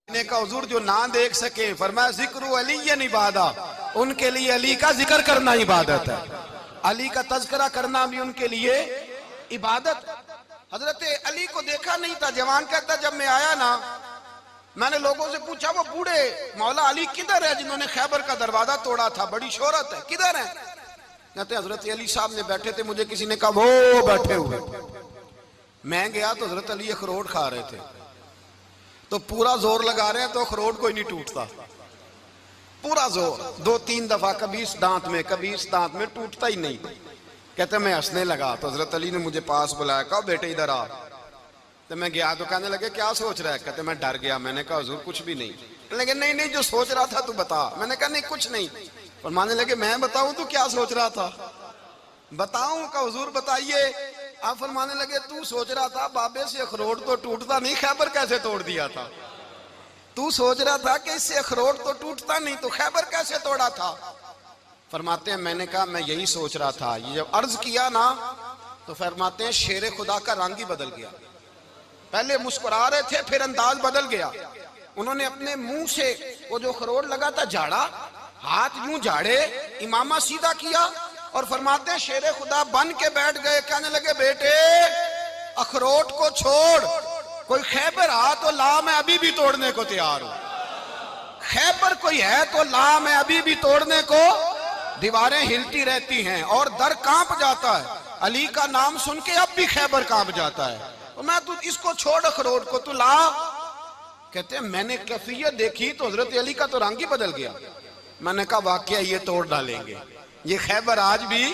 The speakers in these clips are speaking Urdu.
نے کہا حضور جو نہ دیکھ سکے، فرمایا ذکر علی عبادہ، ان کے لیے علی کا ذکر کرنا عبادت ہے، علی کا تذکرہ کرنا بھی ان کے لیے عبادت۔ حضرت علی کو دیکھا نہیں تھا، جوان کہتا جب میں آیا نا میں نے لوگوں سے پوچھا وہ بوڑھے مولا علی کدھر ہے جنہوں نے خیبر کا دروازہ توڑا تھا، بڑی شہرت ہے، کدھر ہے؟ کہتے حضرت علی صاحب نے بیٹھے تھے، مجھے کسی نے کہا وہ بیٹھے ہوئے۔ میں گیا تو حضرت علی اخروٹ کھا رہے تھے، تو پورا زور لگا رہے ہیں تو اخروٹ کوئی نہیں ٹوٹتا، پورا زور 2-3 دفعہ، کبھی اس دانت میں کبھی اس دانت میں، ٹوٹتا ہی نہیں۔ کہتے میں ہنسنے لگا تو حضرت علی نے مجھے پاس بلایا، کہا بیٹے ادھر آ۔ تو میں گیا تو کہنے لگے کیا سوچ رہا ہے؟ کہتے میں ڈر گیا، میں نے کہا حضور کچھ بھی نہیں۔ لیکن نہیں جو سوچ رہا تھا تو بتا۔ میں نے کہا نہیں کچھ نہیں۔ فرمانے لگے میں بتاؤں تو کیا سوچ رہا تھا؟ بتاؤں؟ کہ حضور بتائیے۔ آپ فرمانے لگے تو سوچ رہا تھا بابے سے اخروٹ تو ٹوٹتا نہیں، خیبر کیسے توڑ دیا تھا؟ تو سوچ رہا تھا کہ اس سے اخروٹ تو ٹوٹتا نہیں تو خیبر کیسے توڑا تھا؟ فرماتے ہیں میں نے کہا میں یہی سوچ رہا تھا۔ یہ جب عرض کیا نا تو فرماتے ہیں شیر خدا کا رنگ ہی بدل گیا، پہلے مسکرا رہے تھے پھر انداز بدل گیا۔ انہوں نے اپنے منہ سے وہ جو اخروٹ لگا تھا جھاڑا، ہاتھ یوں جھاڑے، امامہ سیدھا کیا اور فرماتے ہیں شیر خدا بن کے بیٹھ گئے، کہنے لگے بیٹے اخروٹ کو چھوڑ، کوئی خیبر آ تو لا، میں ابھی بھی توڑنے کو تیار ہوں۔ خیبر کوئی ہے تو لا، میں ابھی بھی توڑنے کو۔ دیواریں ہلتی رہتی ہیں اور در کانپ جاتا ہے، علی کا نام سن کے اب بھی خیبر کانپ جاتا ہے، اور میں تو اس کو چھوڑ اخروٹ کو تو لا۔ کہتے ہیں میں نے کیفیت دیکھی تو حضرت علی کا تو رنگ ہی بدل گیا۔ میں نے کہا واقعہ یہ توڑ ڈالیں گے، یہ خیبر آج بھی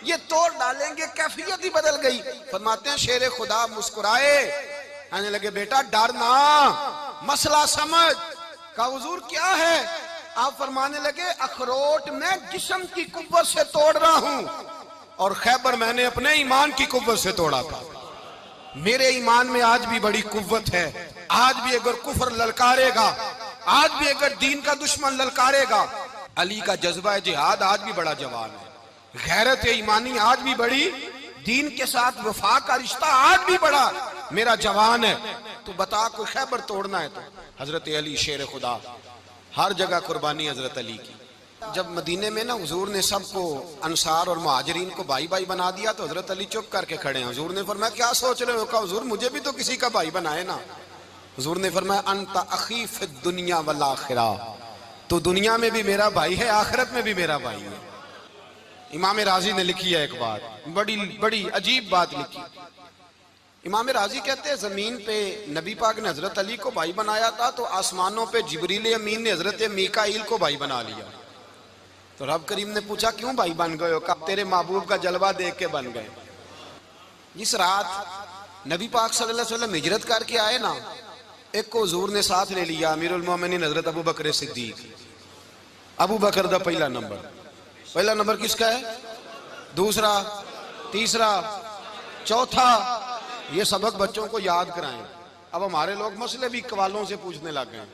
یہ توڑ ڈالیں گے، کیفیت ہی بدل گئی۔ فرماتے ہیں شیر خدا مسکرائے، کہنے لگے بیٹا ڈرنا، مسئلہ سمجھ۔ کہا حضور کیا ہے؟ آپ فرمانے لگے اخروٹ میں جسم کی قوت سے توڑ رہا ہوں اور خیبر میں نے اپنے ایمان کی قوت سے توڑا تھا۔ میرے ایمان میں آج بھی بڑی قوت ہے، آج بھی اگر کفر للکارے گا، آج بھی اگر دین کا دشمن للکارے گا، علی کا جذبہ جہاد آج بھی بڑا جوان ہے، غیرت ایمانی آج بھی بڑی، دین کے ساتھ وفا کا رشتہ آج بھی بڑا میرا جوان ہے۔ تو بتا کوئی خیبر توڑنا ہے تو حضرت علی شیر خدا، ہر جگہ قربانی حضرت علی کی۔ جب مدینے میں نا حضور نے سب کو انصار اور مہاجرین کو بھائی بھائی بنا دیا تو حضرت علی چپ کر کے کھڑے ہیں۔ حضور نے فرمایا کیا سوچ رہے ہو؟ کہا حضور مجھے بھی تو کسی کا بھائی بنائے نا۔ حضور نے فرمایا انت اخی فی الدنیا والآخرہ، تو دنیا میں بھی میرا بھائی ہے، آخرت میں بھی میرا بھائی ہے۔ امام راضی نے لکھی ہے ایک بات، بڑی عجیب بات لکھی۔ امام راضی کہتے ہیں زمین پہ نبی پاک نے حضرت علی کو بھائی بنایا تھا تو آسمانوں پہ جبریل امین نے حضرت میکائیل کو بھائی بنا لیا۔ تو رب کریم نے پوچھا کیوں بھائی بن گئے ہو؟ کہا تیرے محبوب کا جلوہ دیکھ کے بن گئے۔ جس رات نبی پاک صلی اللہ علیہ وسلم ہجرت کر کے آئے نا، ایک کو حضور نے ساتھ لے لیا، امیر المومنین حضرت ابو بکر صدیق۔ ابو بکر دا پہلا نمبر کس کا ہے؟ دوسرا، تیسرا، چوتھا۔ یہ سبق بچوں کو یاد کرائیں۔ اب ہمارے لوگ مسئلے بھی قوالوں سے پوچھنے لگ گئے،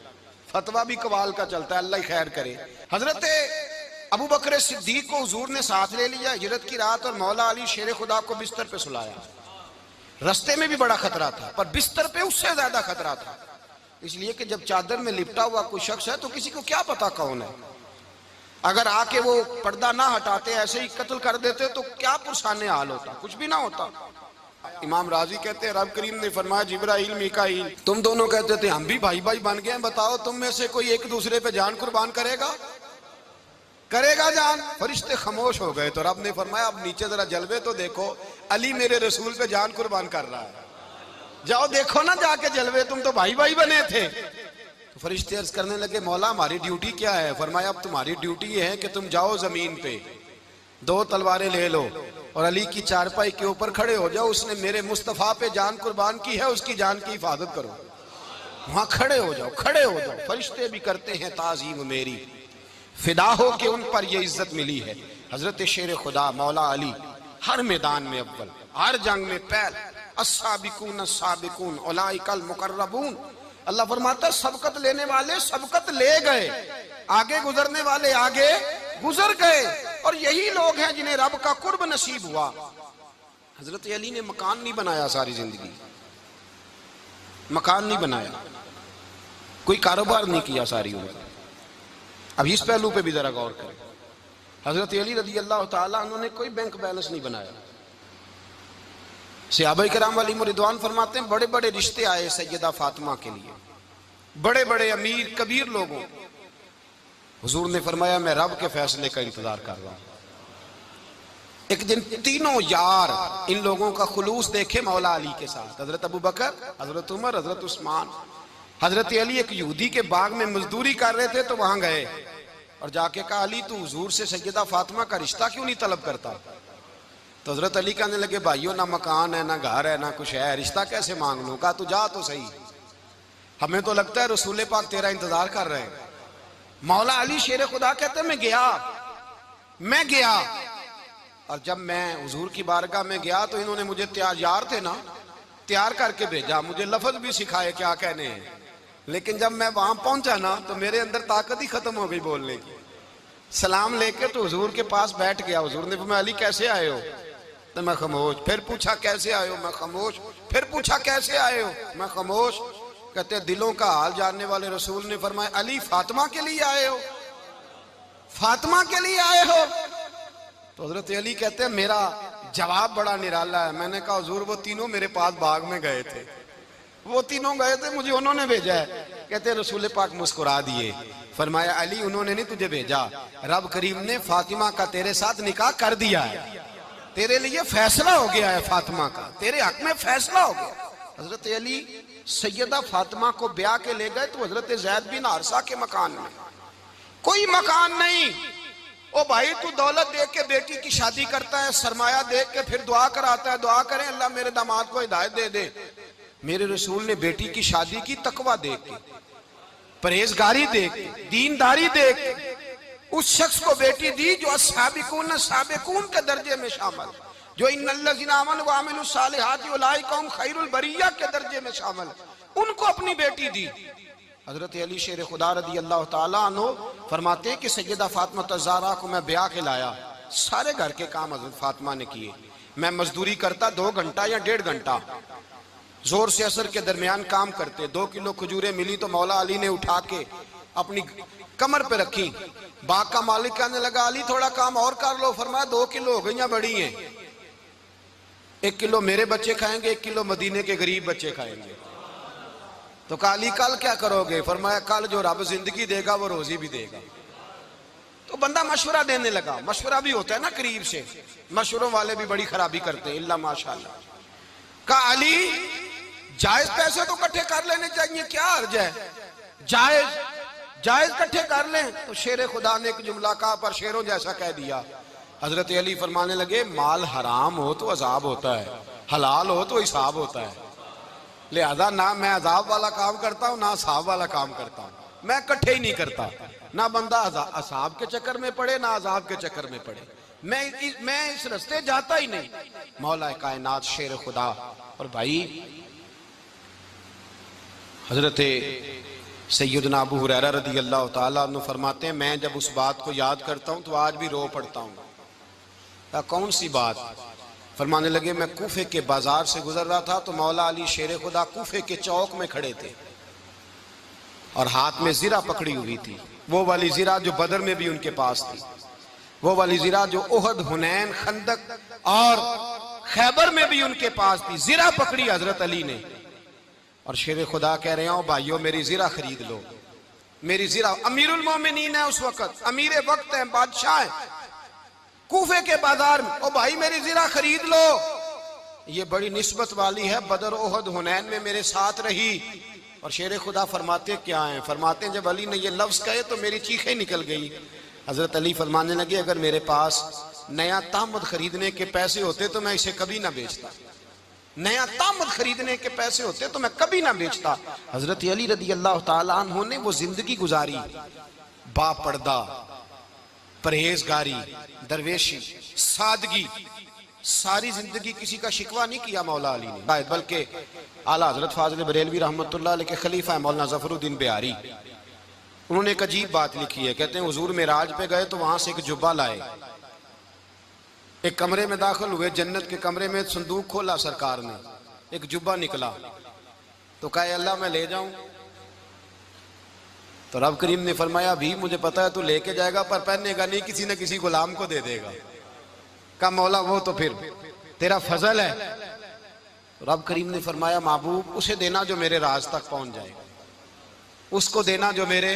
فتویٰ بھی قوال کا چلتا ہے، اللہ خیر کرے۔ حضرت ابو بکر صدیق کو حضور نے ساتھ لے لیا ہجرت کی رات، اور مولا علی شیر خدا کو بستر پہ سلایا۔ رستے میں بھی بڑا خطرہ تھا پر بستر پہ اس سے زیادہ خطرہ تھا، اس لیے کہ جب چادر میں لپٹا ہوا کوئی شخص ہے تو کسی کو کیا پتا کون ہے، اگر آ کے وہ پردہ نہ ہٹاتے ایسے ہی قتل کر دیتے تو کیا پرسان حال ہوتا، کچھ بھی نہ ہوتا۔ امام راضی کہتے ہیں رب کریم نے فرمایا جبرائیل میکائیل تم دونوں کہتے تھے ہم بھی بھائی بھائی بن گئے ہیں، بتاؤ تم میں سے کوئی ایک دوسرے پہ جان قربان کرے گا جان؟ فرشتے خاموش ہو گئے تو رب نے فرمایا اب نیچے ذرا جلوے تو دیکھو، علی میرے رسول پہ جان قربان کر رہا ہے، جاؤ دیکھو نا جا کے جلوے، تم تو بھائی بھائی بنے تھے۔ تو فرشتے عرض کرنے لگے مولا ہماری ڈیوٹی کیا ہے؟ فرمایا اب تمہاری ڈیوٹی یہ ہے کہ تم جاؤ زمین پہ 2 تلواریں لے لو اور علی کی چارپائی کے اوپر کھڑے ہو جاؤ، اس نے میرے مصطفیٰ پہ جان قربان کی ہے، اس کی جان کی حفاظت کرو۔ وہاں کھڑے ہو جاؤ۔ فرشتے بھی کرتے ہیں تعظیم میری، فدا ہو کہ ان پر یہ عزت ملی ہے۔ حضرت شیر خدا مولا علی ہر میدان میں اول، ہر جنگ میں پہل، السابقون السابقون اولئک المقربون۔ اللہ فرماتا ہے سبقت لینے والے سبقت لے گئے، آگے گزرنے والے آگے گزر گئے، اور یہی لوگ ہیں جنہیں رب کا قرب نصیب ہوا۔ حضرت علی نے مکان نہیں بنایا، ساری زندگی مکان نہیں بنایا، کوئی کاروبار نہیں کیا ساری عمر. اب اس پہلو پہ بھی ذرا غور کریں. حضرت علی رضی اللہ تعالیٰ عنہ نے کوئی بینک بیلنس نہیں بنایا. صحابہ کرام علیہم رضوان فرماتے ہیں بڑے بڑے رشتے آئے سیدہ فاطمہ کے لیے، بڑے بڑے امیر کبیر لوگوں. حضور نے فرمایا میں رب کے فیصلے کا انتظار کر رہا ہوں. ایک دن تینوں یار ان لوگوں کا خلوص دیکھے مولا علی کے ساتھ، حضرت ابو بکر، حضرت عمر، حضرت عثمان. حضرت علی ایک یہودی کے باغ میں مزدوری کر رہے تھے تو وہاں گئے اور جا کے کہا علی تو حضور سے سیدہ فاطمہ کا رشتہ کیوں نہیں طلب کرتا؟ تو حضرت علی کہنے لگے بھائیو نہ مکان ہے نہ گھر ہے نہ کچھ ہے، رشتہ کیسے مانگ لوں؟ کہا تو جا تو صحیح، ہمیں تو لگتا ہے رسول پاک تیرا انتظار کر رہے ہیں. مولا علی شیر خدا کہتے ہیں میں گیا اور جب میں حضور کی بارگاہ میں گیا تو انہوں نے مجھے یار تھے نا تیار کر کے بھیجا، مجھے لفظ بھی سکھائے کیا کہنے ہیں. لیکن جب میں وہاں پہنچا نا تو میرے اندر طاقت ہی ختم ہو گئی بولنے کی. سلام لے کے تو حضور کے پاس بیٹھ گیا. حضور نے فرمایا علی کیسے آئے ہو؟ تو میں خاموش. پھر پوچھا کیسے آئے ہو؟ میں خاموش. پھر پوچھا کیسے آئے ہو؟ میں خاموش. کہتے ہیں دلوں کا حال جاننے والے رسول نے فرمایا علی فاطمہ کے لیے آئے ہو؟ فاطمہ کے لیے آئے ہو؟ تو حضرت علی کہتے ہیں میرا جواب بڑا نرالا ہے. میں نے کہا حضور وہ تینوں میرے پاس باغ میں گئے تھے، وہ تینوں گئے تھے، مجھے انہوں نے بھیجا ہے. کہتے ہیں رسول پاک مسکرا دیے، فرمایا علی انہوں نے نہیں تجھے بھیجا، رب کریم نے فاطمہ کا تیرے ساتھ نکاح کر دیا ہے، تیرے لیے فیصلہ ہو گیا ہے، فاطمہ کا تیرے حق میں فیصلہ ہو گیا. حضرت علی سیدہ فاطمہ کو بیاہ کے لے گئے تو حضرت زید بن حارثہ کے مکان میں کوئی مکان نہیں. او بھائی تو دولت دیکھ کے بیٹی کی شادی کرتا ہے، سرمایہ دیکھ کے پھر دعا کراتا ہے، دعا کریں اللہ میرے داماد کو ہدایت دے دے. میرے رسول نے بیٹی کی شادی کی تقوی دیکھ کے، پرہیزگاری دیکھ کے، دینداری دیکھ کے اس شخص کو بیٹی دی جو السابقون سابقون کے درجے میں شامل، جو ان الذین آمنوا وعملوا الصالحات اولئک هم خیر البریہ کے درجے میں شامل، ان کو اپنی بیٹی دی. حضرت علی شیر خدا رضی اللہ تعالیٰ عنہ فرماتے ہیں کہ سیدہ فاطمہ الزہرا کو میں بیاہ کے لایا، سارے گھر کے کام حضرت فاطمہ نے کیے. میں مزدوری کرتا 2 گھنٹہ یا 1.5 گھنٹہ، زور سے عصر کے درمیان کام کرتے. 2 کلو کھجوریں ملی تو مولا علی نے اٹھا کے اپنی کمر پہ رکھی. باغ کا مالک کہنے لگا علی تھوڑا کام اور کر لو. فرمایا 2 کلو ہو گئیاں بڑی ہیں، 1 کلو میرے بچے کھائیں گے، 1 کلو مدینے کے غریب بچے کھائیں گے. تو کہا علی کل کیا کرو گے؟ فرمایا کل جو رب زندگی دے گا وہ روزی بھی دے گا. تو بندہ مشورہ دینے لگا. مشورہ بھی ہوتا ہے نا قریب سے، مشوروں والے بھی بڑی خرابی کرتے ہیں، اللہ ماشاءاللہ. کہا علی جائز پیسے تو کٹھے کر لینے چاہیے، کیا حرج ہے، جائز کٹھے کر لیں. تو شیر خدا نے ایک جملہ کہا پر شیروں جیسا کہہ دیا. حضرت علی فرمانے لگے مال حرام ہو تو عذاب ہوتا ہے، حلال ہو تو حساب ہوتا ہے. لہذا نہ میں عذاب والا کام کرتا ہوں نہ حساب والا کام کرتا ہوں، میں کٹھے ہی نہیں کرتا. نہ بندہ عذاب کے چکر میں پڑے نہ عذاب کے چکر میں پڑے، میں اس رستے جاتا ہی نہیں. مولا کائنات شیر خدا. اور بھائی حضرت سیدنا ابو ہریرہ رضی اللہ تعالیٰ عنہ فرماتے ہیں میں جب اس بات کو یاد کرتا ہوں تو آج بھی رو پڑتا ہوں. کون سی بات؟ فرمانے لگے میں کوفے کے بازار سے گزر رہا تھا تو مولا علی شیر خدا کوفے کے چوک میں کھڑے تھے اور ہاتھ میں زرہ پکڑی ہوئی تھی، وہ والی زرہ جو بدر میں بھی ان کے پاس تھی، وہ والی زرہ جو احد، حنین، خندق اور خیبر میں بھی ان کے پاس تھی. زرہ پکڑی حضرت علی نے اور شیر خدا کہہ رہے ہیں بھائیو میری زرہ خرید لو. میری زرہ، امیر المومنین ہے اس وقت، امیر وقت ہے، بادشاہ ہے، کوفے کے بازار میں. او بھائی میری زرہ خرید لو. یہ بڑی نسبت والی ہے، بدر، احد، حنین میں میرے ساتھ رہی. اور شیر خدا فرماتے کیا ہیں؟ فرماتے ہیں جب علی نے یہ لفظ کہے تو میری چیخیں نکل گئی. حضرت علی فرمانے لگے اگر میرے پاس نیا تامد خریدنے کے پیسے ہوتے تو میں اسے کبھی نہ بیچتا. نیا تامد خریدنے کے پیسے ہوتے تو میں کبھی نہ بیچتا. حضرت علی رضی اللہ تعالیٰ عنہ نے وہ زندگی گزاری، با پردہ، پرہیزگاری، درویشی، سادگی، ساری زندگی کسی کا شکوہ نہیں کیا مولا علی نے، بلکہ اعلیٰ حضرت فاضل بریلوی رحمۃ اللہ علیہ کے خلیفہ مولانا ظفر الدین بہاری، انہوں نے ایک عجیب بات لکھی ہے. کہتے ہیں حضور معراج پہ گئے تو وہاں سے ایک جبہ لائے، ایک کمرے میں داخل ہوئے، جنت کے کمرے میں صندوق کھولا سرکار نے، ایک جبہ نکلا تو کہا اللہ میں لے جاؤں. تو رب کریم نے فرمایا بھی مجھے پتا ہے تو لے کے جائے گا پر پہننے گا نہیں، کسی نہ کسی غلام کو دے دے گا۔ کہا مولا وہ تو پھر تیرا فضل ہے۔ رب کریم نے فرمایا محبوب اسے دینا جو میرے راز تک پہنچ جائے، اس کو دینا جو میرے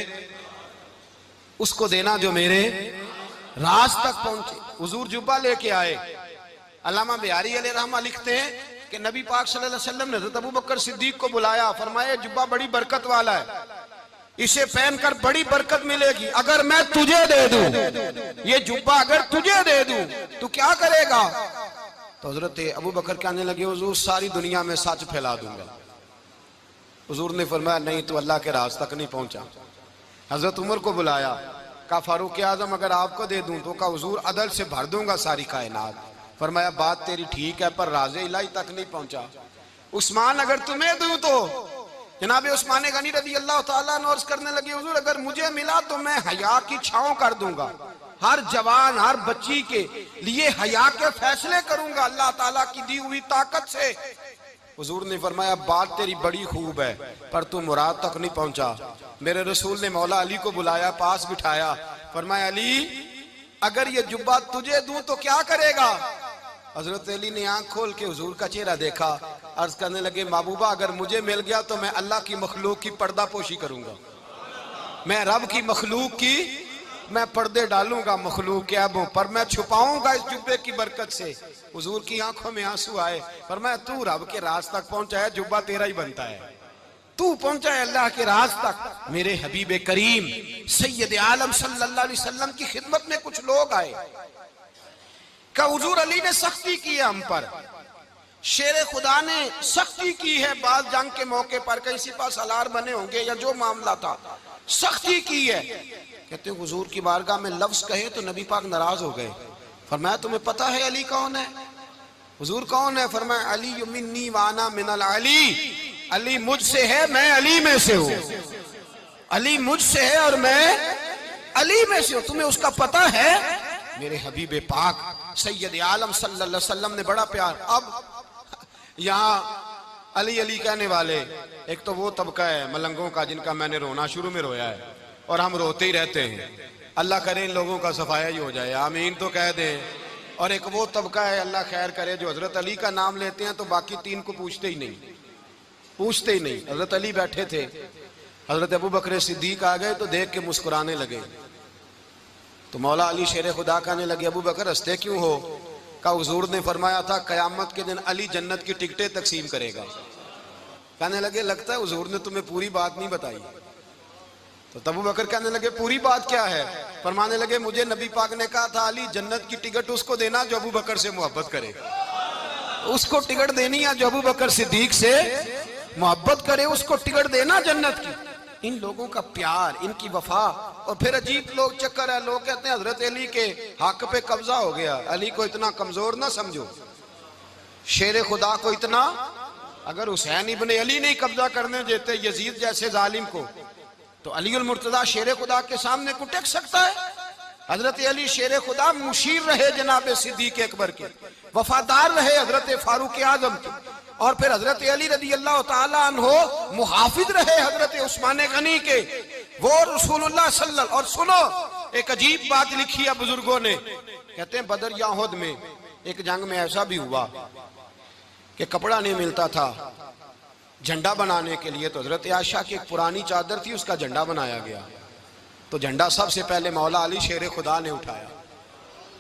راز تک پہنچے۔ حضور جبہ لے کے آئے۔ علامہ بہاری علیہ رحمہ لکھتے ہیں کہ نبی پاک صلی اللہ علیہ وسلم نے حضرت ابوبکر صدیق کو بلایا، فرمایا جبہ بڑی برکت والا ہے، اسے پہن کر بڑی برکت ملے گی، اگر میں تجھے دے دوں، یہ جبہ اگر تجھے دے دوں تو کیا کرے گا؟ تو حضرت ابوبکر کہنے لگے حضور ساری دنیا میں سچ پھیلا دوں گا۔ حضور نے فرمایا نہیں تو اللہ کے راز تک نہیں پہنچا۔ حضرت عمر کو بلایا، کہا فاروق اعظم اگر آپ کو دے دوں تو کہا حضور عدل سے بھر دوں گا ساری کائنات۔ فرمایا بات تیری ٹھیک ہے پر راز الہی تک نہیں پہنچا۔ عثمان اگر تمہیں دوں تو جناب عثمان غنی رضی اللہ تعالیٰ عنہ عرض کرنے لگے حضور اگر مجھے ملا تو میں حیا کی چھاؤں کر دوں گا، ہر جوان ہر بچی کے لیے حیا کے فیصلے کروں گا اللہ تعالیٰ کی دی ہوئی طاقت سے۔ حضور نے فرمایا بات تیری بڑی خوب ہے پر تو مراد تک نہیں پہنچا۔ میرے رسول نے مولا علی کو بلایا، پاس بٹھایا، فرمایا علی اگر یہ جبہ تجھے دوں تو کیا کرے گا؟ حضرت علی نے آنکھ کھول کے حضور کا چہرہ دیکھا، عرض کرنے لگے محبوبہ اگر مجھے مل گیا تو میں اللہ کی مخلوق کی پردہ پوشی کروں گا، میں رب کی مخلوق کی میں پردے ڈالوں گا مخلوق کے عیبوں پر، میں چھپاؤں گا اس جبے کی برکت سے۔ حضور کی آنکھوں میں آنسو آئے، فرمایا تو رب کے راز تک پہنچا ہے، جبہ تیرا ہی بنتا ہے، تو پہنچا ہے اللہ کے راز تک۔ میرے حبیب کریم سید عالم صلی اللہ علیہ وسلم کی خدمت میں کچھ لوگ آئے کہ حضور علی نے سختی کی ہے ہم پر، شیر خدا نے سختی کی ہے، بعض جنگ کے موقع پر کہیں سپہ سالار بنے ہوں گے یا جو معاملہ تھا سختی کی ہے۔ کہتے ہیں حضور کی بارگاہ میں لفظ کہے تو نبی پاک ناراض ہو گئے۔ فرمایا تمہیں پتہ ہے علی کون ہے؟ حضور کون ہے؟ فرمایا علی منی وانا من العلی، علی مجھ سے ہے میں علی میں سے ہوں، علی مجھ سے ہے اور میں علی میں سے ہوں، تمہیں اس کا پتہ ہے؟ میرے حبیب پاک سید عالم صلی اللہ علیہ وسلم نے بڑا پیار۔ اب یہاں علی علی کہنے والے ایک تو وہ طبقہ ہے ملنگوں کا جن کا میں نے رونا شروع میں رویا ہے اور ہم روتے ہی رہتے ہیں، اللہ کرے ان لوگوں کا صفایا ہی ہو جائے، آمین تو کہہ دیں۔ اور ایک وہ طبقہ ہے اللہ خیر کرے جو حضرت علی کا نام لیتے ہیں تو باقی تین کو پوچھتے ہی نہیں۔ حضرت علی بیٹھے تھے، حضرت ابوبکر صدیق آ گئے تو دیکھ کے مسکرانے لگے، تو مولا علی شیر خدا کہنے لگے ابوبکر ہنستے کیوں ہو؟ کہا حضور نے فرمایا تھا قیامت کے دن علی جنت کی ٹکٹیں تقسیم کرے گا۔ کہنے لگے لگتا ہے حضور نے تمہیں پوری بات نہیں بتائی۔ تو ابوبکر کہنے لگے پوری بات کیا ہے؟ فرمانے لگے مجھے نبی پاک نے کہا تھا علی جنت کی ٹکٹ اس کو دینا جو ابوبکر سے محبت کرے، اس کو ٹکٹ دینی ہے جو ابوبکر صدیق سے محبت کرے، اس کو ٹکٹ دینا جنت کی۔ ان لوگوں کا پیار، ان کی وفا، اور پھر عجیب لوگ چکر ہے، لوگ کہتے ہیں حضرت علی کے حق پہ قبضہ ہو گیا، علی کو اتنا کمزور نہ سمجھو، شیر خدا کو اتنا، اگر حسین ابن علی نہیں قبضہ کرنے دیتے یزید جیسے ظالم کو تو علی المرتضیٰ شیر خدا کے سامنے کو ٹک سکتا ہے؟ حضرت علی شیر خدا مشیر رہے جناب صدیق اکبر کے، وفادار رہے حضرت فاروق اعظم کے، اور پھر حضرت علی رضی اللہ تعالیٰ عنہ محافظ رہے حضرت عثمان غنی کے، وہ رسول اللہ صلی اللہ علیہ وسلم۔ اور سنو ایک عجیب بات لکھی ہے بزرگوں نے، کہتے ہیں بدر یا احد میں ایک جنگ میں ایسا بھی ہوا کہ کپڑا نہیں ملتا تھا جھنڈا بنانے کے لیے، تو حضرت عائشہ کی ایک پرانی چادر تھی اس کا جھنڈا بنایا گیا، تو جھنڈا سب سے پہلے مولا علی شیر خدا نے اٹھایا۔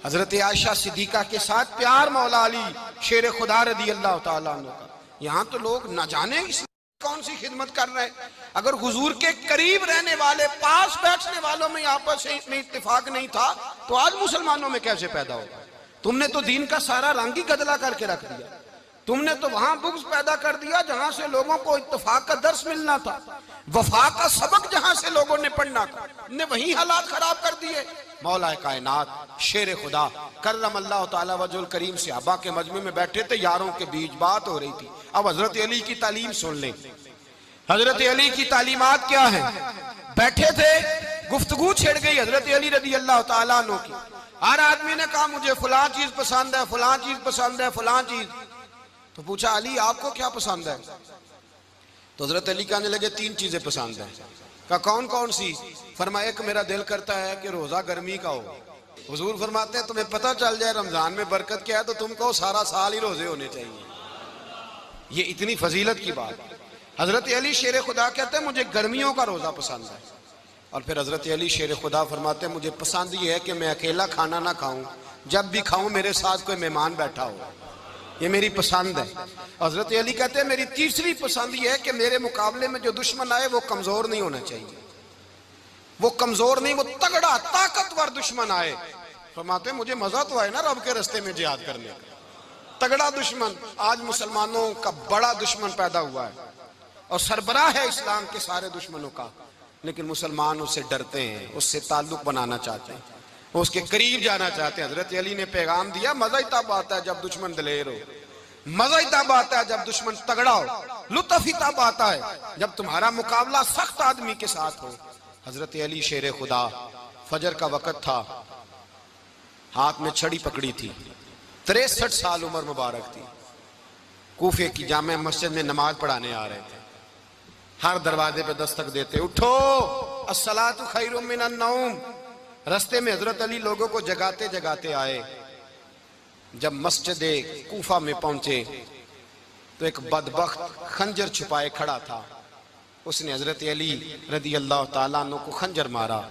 حضرت عائشہ صدیقہ کے ساتھ پیار مولا علی شیر خدا رضی اللہ تعالیٰ عنہ کا۔ یہاں تو لوگ نہ جانے اس کون سی خدمت کر رہے ہیں، اگر حضور کے قریب رہنے والے پاس بیٹھنے والوں میں آپس میں اتفاق نہیں تھا تو آج مسلمانوں میں کیسے پیدا ہوگا؟ تم نے تو دین کا سارا رنگ ہی گدلا کر کے رکھ دیا، تم نے تو وہاں بغض پیدا کر دیا جہاں سے لوگوں کو اتفاق کا درس ملنا تھا، وفا کا سبق جہاں سے لوگوں نے پڑھنا تھا، نے وہی حالات خراب کر دیے۔ مولا کائنات شیر خدا کرم اللہ تعالیٰ وجہ الکریم صحابہ کے مجمع میں بیٹھے تھے، یاروں کے بیچ بات ہو رہی تھی۔ اب حضرت علی کی تعلیم سن لیں، حضرت علی کی تعلیمات کیا ہیں؟ بیٹھے تھے، گفتگو چھڑ گئی حضرت علی رضی اللہ تعالیٰ عنہ کی، ہر آدمی نے کہا مجھے فلاں چیز پسند ہے، فلاں چیز پسند ہے، فلاں چیز۔ تو پوچھا علی آپ کو کیا پسند ہے؟ تو حضرت علی کہنے لگے تین چیزیں پسند ہیں۔ کہا کون کون سی؟ فرمایا ایک میرا دل کرتا ہے کہ روزہ گرمی کا ہو. حضور فرماتے ہیں تمہیں پتہ چل جائے رمضان میں برکت کیا ہے تو تم کو سارا سال ہی روزے ہونے چاہیے. یہ اتنی فضیلت کی بات. حضرت علی شیر خدا کہتے ہیں مجھے گرمیوں کا روزہ پسند ہے. اور پھر حضرت علی شیر خدا فرماتے ہیں مجھے پسند یہ ہے کہ میں اکیلا کھانا نہ کھاؤں, جب بھی کھاؤں میرے ساتھ کوئی مہمان بیٹھا ہو, یہ میری پسند ہے. حضرت علی کہتے ہیں میری تیسری پسند یہ ہے کہ میرے مقابلے میں جو دشمن آئے وہ کمزور نہیں ہونا چاہیے, وہ کمزور نہیں, وہ تگڑا طاقتور دشمن آئے. فرماتے ہیں مجھے مزہ تو آئے نا رب کے رستے میں جہاد کرنے کا. تگڑا دشمن, آج مسلمانوں کا بڑا دشمن پیدا ہوا ہے اور سربراہ ہے اسلام کے سارے دشمنوں کا, لیکن مسلمان اس سے ڈرتے ہیں, اس سے تعلق بنانا چاہتے ہیں, اس کے قریب جانا چاہتے ہیں. حضرت علی نے پیغام دیا مزہ ہی تب آتا ہے جب دشمن دلیر ہو, مزہ ہی تب آتا ہے جب دشمن تگڑا ہو, لطف ہی تب آتا ہے جب تمہارا مقابلہ سخت آدمی کے ساتھ ہو. حضرت علی شیر خدا, فجر کا وقت تھا, ہاتھ میں چھڑی پکڑی تھی, 63 سال عمر مبارک تھی, کوفے کی جامع مسجد میں نماز پڑھانے آ رہے تھے. ہر دروازے پہ دستک دیتے, اٹھو الصلاۃ خیر من النوم. رستے میں حضرت علی لوگوں کو جگاتے جگاتے آئے. جب مسجد کوفہ میں پہنچے تو ایک بدبخت خنجر چھپائے کھڑا تھا, اس نے حضرت علی رضی اللہ تعالیٰ عنہ کو خنجر مارا.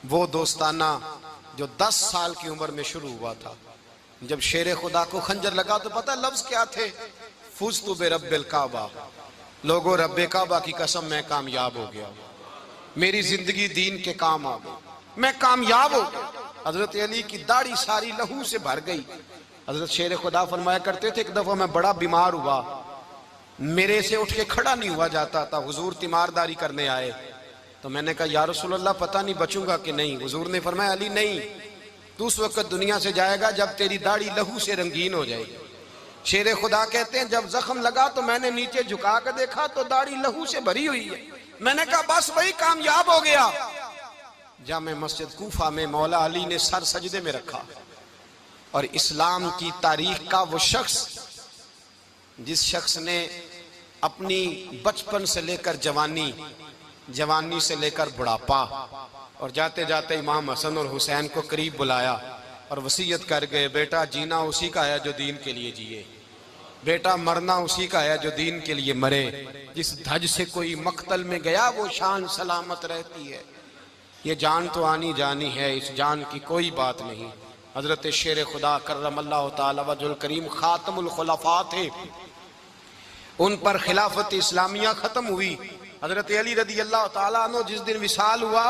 وہ دوستانہ جو 10 سال کی عمر میں شروع ہوا تھا. جب شیر خدا کو خنجر لگا تو پتہ لفظ کیا تھے؟ فزت برب الکعبہ, لوگوں رب کعبہ کی قسم میں کامیاب ہو گیا, میری زندگی دین کے کام آ گئی, میں کامیاب ہو گیا. حضرت علی کی داڑھی ساری لہو سے بھر گئی. حضرت شیر خدا فرمایا کرتے تھے ایک دفعہ میں بڑا بیمار ہوا, میرے سے اٹھ کے کھڑا نہیں ہوا جاتا تھا. حضور تیمارداری کرنے آئے تو میں نے کہا یا رسول اللہ پتہ نہیں بچوں گا کہ نہیں. حضور نے فرمایا علی نہیں, تو اس وقت دنیا سے جائے گا جب تیری داڑھی لہو سے رنگین ہو جائے گی. شیر خدا کہتے ہیں جب زخم لگا تو میں نے نیچے جھکا کر دیکھا تو داڑھی لہو سے بھری ہوئی ہے. میں نے کہا بس وہی کامیاب ہو گیا. جامع مسجد کوفہ میں مولا علی نے سر سجدے میں رکھا, اور اسلام کی تاریخ کا وہ شخص جس شخص نے اپنی بچپن سے لے کر جوانی, جوانی سے لے کر بڑھاپا, اور جاتے جاتے امام حسن اور حسین کو قریب بلایا اور وصیت کر گئے بیٹا جینا اسی کا ہے جو دین کے لیے جیے, بیٹا مرنا اسی کا ہے جو دین کے لیے مرے. جس دھج سے کوئی مقتل میں گیا وہ شان سلامت رہتی ہے. یہ جان تو آنی جانی ہے, اس جان کی کوئی بات نہیں. حضرت شیر خدا کرم اللہ تعالی وجہ الکریم خاتم الخلفاء تھے, ان پر خلافت اسلامیہ ختم ہوئی. حضرت علی رضی اللہ تعالیٰ عنہ جس دن وصال ہوا,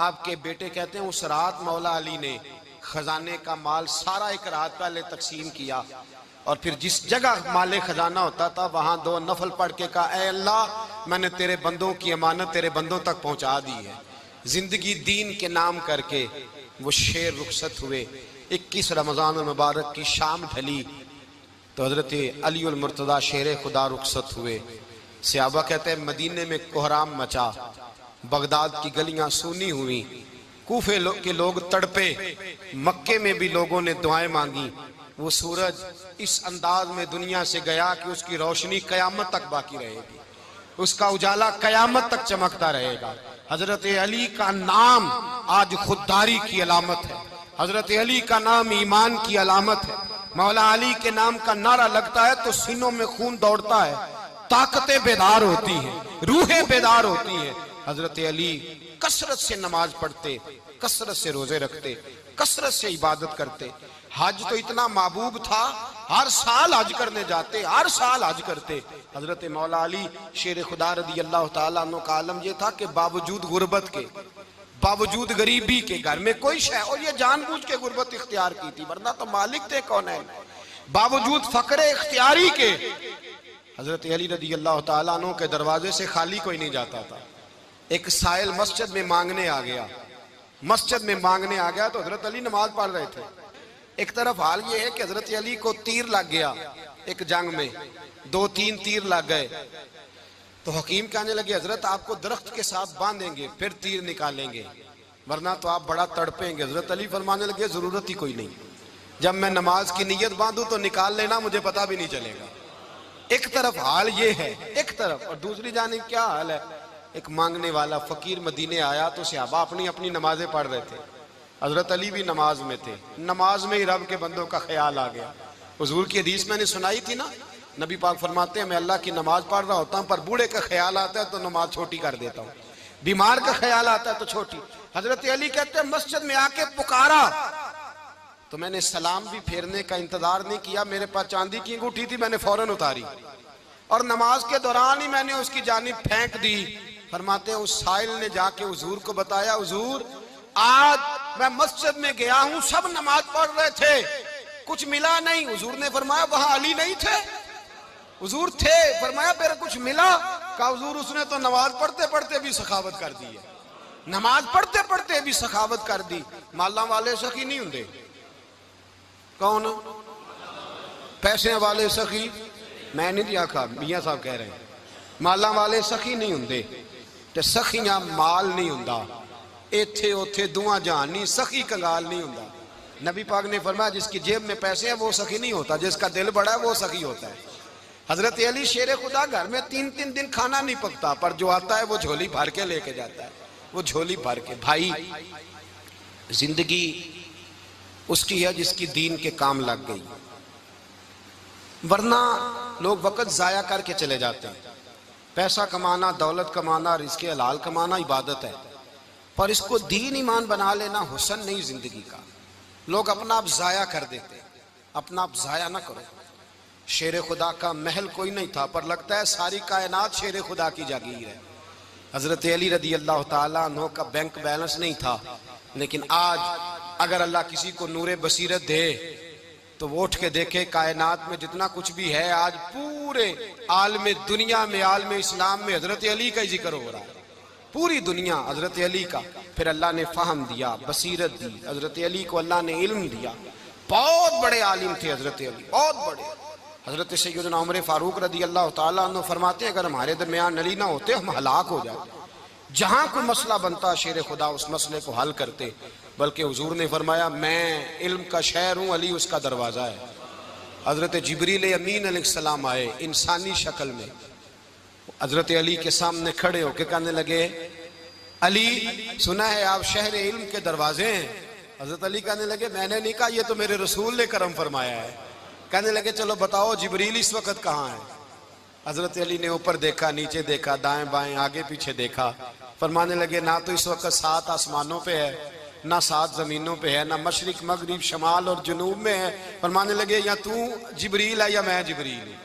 آپ کے بیٹے کہتے ہیں اس رات مولا علی نے خزانے کا مال سارا ایک رات پہلے تقسیم کیا, اور پھر جس جگہ مال خزانہ ہوتا تھا وہاں 2 نفل پڑھ کے کہا اے اللہ میں نے تیرے بندوں کی امانت تیرے بندوں تک پہنچا دی ہے. زندگی دین کے نام کر کے وہ شیر رخصت ہوئے. 21 رمضان المبارک کی شام ڈھلی تو حضرت علی المرتضیٰ شیر خدا رخصت ہوئے. صحابہ کہتے ہیں مدینے میں کوہرام مچا, بغداد کی گلیاں سونی ہوئی, کوفے کے لوگ تڑپے, مکے میں بھی لوگوں نے دعائیں مانگی. وہ سورج اس انداز میں دنیا سے گیا کہ اس کی روشنی قیامت تک باقی رہے گی, اس کا اجالا قیامت تک چمکتا رہے گا. حضرت علی کا نام آج خودداری کی علامت ہے, حضرت علی کا نام ایمان کی علامت ہے. مولا علی کے نام کا نعرہ لگتا ہے تو سینوں میں خون دوڑتا ہے, طاقتیں بیدار ہوتی ہیں, روحیں بیدار ہوتی ہیں. حضرت علی کثرت سے نماز پڑھتے, کثرت سے روزے رکھتے, کثرت سے عبادت کرتے. حج تو اتنا محبوب تھا, ہر سال حج کرنے جاتے, ہر سال حج کرتے. حضرت مولا علی شیر خدا رضی اللہ تعالیٰ عنہ کا عالم یہ تھا کہ باوجود غربت کے, باوجود غریبی کے, گھر میں کوئی شے, اور یہ جان بوجھ کے غربت اختیار کی تھی ورنہ تو مالک تھے کون ہے, باوجود فقر اختیاری کے حضرت علی رضی اللہ تعالیٰ عنہ کے دروازے سے خالی کوئی نہیں جاتا تھا. ایک سائل مسجد میں مانگنے آ گیا, مسجد میں مانگنے آ گیا تو حضرت علی نماز پڑھ رہے تھے. ایک طرف حال یہ ہے کہ حضرت علی کو تیر لگ گیا ایک جنگ میں, 2-3 تیر لگ گئے تو حکیم کہنے لگے حضرت آپ کو درخت کے ساتھ باندھیں گے پھر تیر نکالیں گے ورنہ تو آپ بڑا تڑپیں گے. حضرت علی فرمانے لگے ضرورت ہی کوئی نہیں, جب میں نماز کی نیت باندھوں تو نکال لینا, مجھے پتہ بھی نہیں چلے گا. ایک طرف حال یہ ہے, ایک طرف, اور دوسری جانب کیا حال ہے, ایک مانگنے والا فقیر مدینے آیا تو صحابہ اپنی اپنی نمازیں پڑھ رہے تھے، حضرت علی بھی نماز میں تھے، نماز میں ہی رب کے بندوں کا خیال آ گیا۔ حضور کی حدیث میں نے سنائی تھی نا، نبی پاک فرماتے ہیں میں اللہ کی نماز پڑھ رہا ہوتا ہوں پر بوڑھے کا خیال آتا ہے تو نماز چھوٹی کر دیتا ہوں، بیمار کا خیال آتا ہے تو چھوٹی۔ حضرت علی کہتے ہیں مسجد میں آ کے پکارا تو میں نے سلام بھی پھیرنے کا انتظار نہیں کیا، میرے پاس چاندی کی انگوٹھی تھی، میں نے فوراً اتاری اور نماز کے دوران ہی میں نے اس کی جانب پھینک دی۔ فرماتے ہیں اس سائل نے جا کے حضور کو بتایا، حضور آج میں مسجد میں گیا ہوں، سب نماز پڑھ رہے تھے، کچھ ملا نہیں۔ حضور نے فرمایا وہاں علی نہیں تھے؟ حضور تھے۔ فرمایا پھر کچھ ملا؟ کہا حضور اس نے تو نماز پڑھتے پڑھتے بھی سخاوت کر دی ہے، نماز پڑھتے پڑھتے بھی سخاوت کر دی۔ مالاں والے سخی نہیں ہوندے؟ کون؟ پیسے والے سخی؟ میں نہیں دیا کہا، میاں صاحب کہہ رہے ہیں مالاں والے سخی نہیں ہوندے، تے سخیاں مال نہیں ہوندا، ایتھے اوتھے دعا جہان نہیں، سخی کنگال نہیں ہوندا۔ نبی پاک نے فرمایا جس کی جیب میں پیسے ہیں وہ سخی نہیں ہوتا، جس کا دل بڑا ہے وہ سخی ہوتا ہے۔ حضرت علی شیر خدا گھر میں 3 دن کھانا نہیں پکتا، پر جو آتا ہے وہ جھولی بھر کے لے کے جاتا ہے، وہ جھولی بھر کے۔ بھائی زندگی اس کی ہے جس کی دین کے کام لگ گئی، ورنہ لوگ وقت ضائع کر کے چلے جاتے ہیں۔ پیسہ کمانا، دولت کمانا، رزق حلال کمانا عبادت ہے، پر اس کو دین ایمان بنا لینا حسن نہیں زندگی کا۔ لوگ اپنا آپ ضائع کر دیتے، اپنا آپ ضائع نہ کرو۔ شیر خدا کا محل کوئی نہیں تھا، پر لگتا ہے ساری کائنات شیر خدا کی جاگیر ہے۔ حضرت علی رضی اللہ تعالیٰ عنہ کا بینک بیلنس نہیں تھا، لیکن آج اگر اللہ کسی کو نور بصیرت دے تو وہ اٹھ کے دیکھے کائنات میں جتنا کچھ بھی ہے، آج پورے عالم دنیا میں، عالم اسلام میں حضرت علی کا ہی ذکر ہو رہا ہے، پوری دنیا حضرت علی کا۔ پھر اللہ نے فہم دیا، بصیرت دی، حضرت علی کو اللہ نے علم دیا۔ بہت بڑے عالم تھے حضرت علی، بہت بڑے۔ حضرت سیدنا عمر فاروق رضی اللہ تعالیٰ عنہ فرماتے ہیں اگر ہمارے درمیان علی نہ ہوتے ہم ہلاک ہو جاتے، جہاں کوئی مسئلہ بنتا شیر خدا اس مسئلے کو حل کرتے۔ بلکہ حضور نے فرمایا میں علم کا شہر ہوں، علی اس کا دروازہ ہے۔ حضرت جبریل امین علیہ السلام آئے انسانی شکل میں، حضرت علی کے سامنے کھڑے ہو کے کہنے لگے علی سنا ہے آپ شہر علم کے دروازے ہیں۔ حضرت علی کہنے لگے میں نے نہیں کہا، یہ تو میرے رسول نے کرم فرمایا ہے۔ کہنے لگے چلو بتاؤ جبریل اس وقت کہاں ہے؟ حضرت علی نے اوپر دیکھا، نیچے دیکھا، دائیں بائیں آگے پیچھے دیکھا، فرمانے لگے نہ تو اس وقت 7 آسمانوں پہ ہے، نہ 7 زمینوں پہ ہے، نہ مشرق مغرب شمال اور جنوب میں ہے۔ فرمانے لگے یا تو جبریل ہے یا میں جبریل ہوں،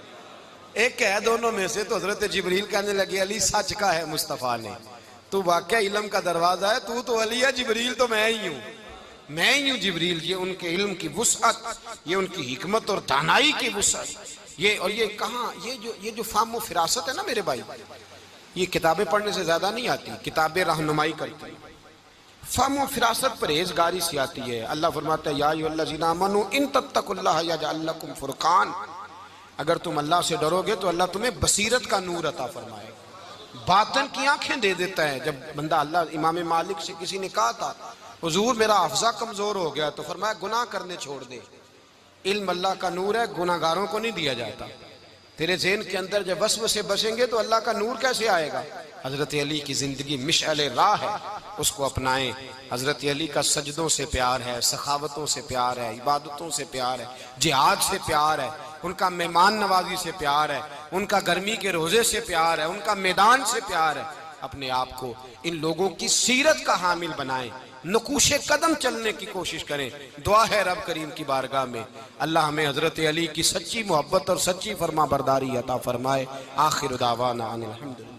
ایک ہے دونوں میں سے۔ تو حضرت جبریل کہنے لگے علی سچ کا ہے مصطفیٰ نے، تو واقعہ علم کا دروازہ ہے، تو علی ہے، جبریل تو میں ہی ہوں، میں ہی ہوں جبریل۔ یہ ان کے علم کی وسعت، یہ ان کی حکمت اور دانائی کی وسعت، یہ کہاں یہ جو فہم و فراست ہے نا میرے بھائی، یہ کتابیں پڑھنے سے زیادہ نہیں آتی، کتابیں رہنمائی کرتی ہیں۔ فہم و فراست پرہیزگاری سے آتی ہے۔ اللہ فرماتا ہے یا ایھا الذین آمنوا ان تتقوا اللہ یجعل لکم فرقان، اگر تم اللہ سے ڈرو گے تو اللہ تمہیں بصیرت کا نور عطا فرمائے، باطن کی آنکھیں دے دیتا ہے۔ جب بندہ اللہ، امام مالک سے کسی نے کہا تھا حضور میرا حافظہ کمزور ہو گیا، تو فرمایا گناہ کرنے چھوڑ دے، علم اللہ کا نور ہے، گناہ گاروں کو نہیں دیا جاتا۔ تیرے ذہن کے اندر جب وسوسے بسیں گے تو اللہ کا نور کیسے آئے گا؟ حضرت علی کی زندگی مشعل راہ ہے، اس کو اپنائیں۔ حضرت علی کا سجدوں سے پیار ہے، سخاوتوں سے پیار ہے، عبادتوں سے پیار ہے، جہاد سے پیار ہے، ان کا مہمان نوازی سے پیار ہے، ان کا گرمی کے روزے سے پیار ہے، ان کا میدان سے پیار ہے۔ اپنے آپ کو ان لوگوں کی سیرت کا حامل بنائیں، نقوش قدم چلنے کی کوشش کریں۔ دعا ہے رب کریم کی بارگاہ میں اللہ ہمیں حضرت علی کی سچی محبت اور سچی فرما برداری عطا فرمائے۔ آخر دعوانا ان الحمدللہ۔